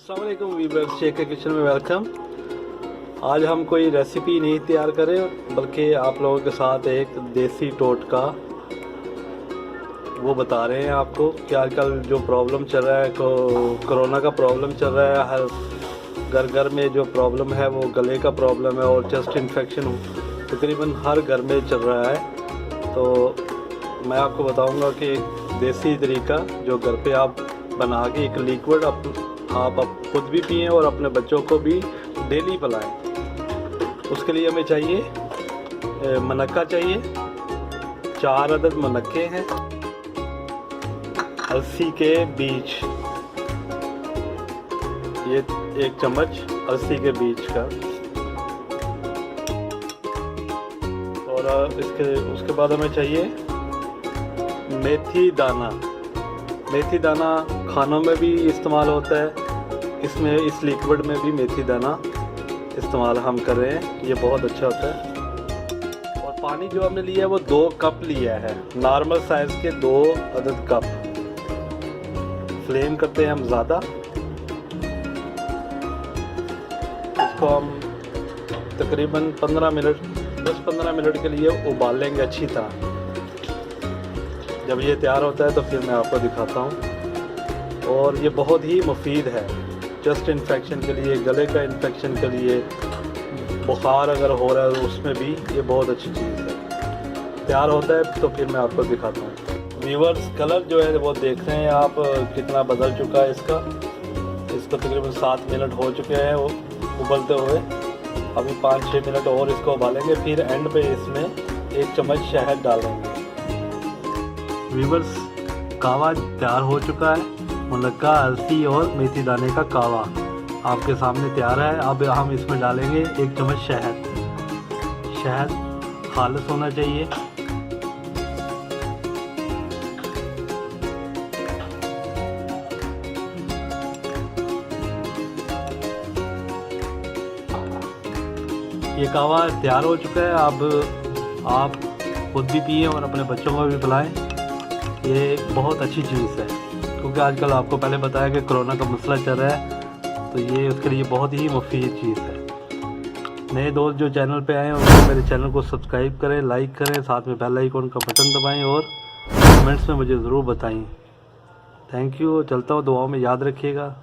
अस्सलाम वालेकुम वीवर्स, शेख के किचन में वेलकम। आज हम कोई रेसिपी नहीं तैयार करें बल्कि आप लोगों के साथ एक देसी टोटका वो बता रहे हैं आपको कि आजकल जो प्रॉब्लम चल रहा है कोरोना का प्रॉब्लम चल रहा है, हर घर में जो प्रॉब्लम है वो गले का प्रॉब्लम है और चेस्ट इन्फेक्शन तकरीबन हर घर में चल रहा है। तो मैं आपको बताऊंगा कि एक देसी तरीका जो घर पे आप बना के एक लिक्विड आप खुद भी पिएं और अपने बच्चों को भी डेली पिलाएं। उसके लिए हमें चाहिए मनक्का चाहिए, 4 अदद मनक्के हैं, अलसी के बीज, ये 1 चम्मच अलसी के बीज का, और उसके बाद हमें चाहिए मेथी दाना। मेथी दाना खानों में भी इस्तेमाल होता है, इसमें इस लिक्विड में भी मेथी दाना इस्तेमाल हम कर रहे हैं, ये बहुत अच्छा होता है। और पानी जो हमने लिया है वो 2 कप लिया है, नॉर्मल साइज़ के 2 अदद कप। फ्लेम करते हैं हम ज़्यादा, इसको हम तकरीबन 10-15 मिनट के लिए उबाल लेंगे अच्छी तरह। जब ये तैयार होता है तो फिर मैं आपको दिखाता हूँ। और ये बहुत ही मुफीद है चेस्ट इन्फेक्शन के लिए, गले का इन्फेक्शन के लिए, बुखार अगर हो रहा है तो उसमें भी ये बहुत अच्छी चीज़ है। तैयार होता है तो फिर मैं आपको दिखाता हूँ। व्यूअर्स, कलर जो है वो देख रहे हैं आप कितना बदल चुका है इसको तकरीबन 7 मिनट हो चुके हैं वो उबलते हुए। अभी 5-6 मिनट और इसको उबालेंगे, फिर एंड पे इसमें 1 चम्मच शहद डालेंगे। व्यूअर्स, कावा तैयार हो चुका है, मुनक्का, अलसी और मेथी दाने का कावा आपके सामने तैयार है। अब हम इसमें डालेंगे 1 चम्मच शहद खालिस होना चाहिए। ये कावा तैयार हो चुका है। अब आप खुद भी पिए और अपने बच्चों को भी पिलाएं। ये बहुत अच्छी चीज़ है क्योंकि आजकल आपको पहले बताया कि कोरोना का मसला चल रहा है, तो ये उसके लिए बहुत ही मुफीद चीज़ है। नए दोस्त जो चैनल पे आए हैं उनको मेरे चैनल को सब्सक्राइब करें, लाइक करें, साथ में बेल आइकन का बटन दबाएं और कमेंट्स में मुझे ज़रूर बताएं। थैंक यू, चलता हूँ, दुआओं में याद रखिएगा।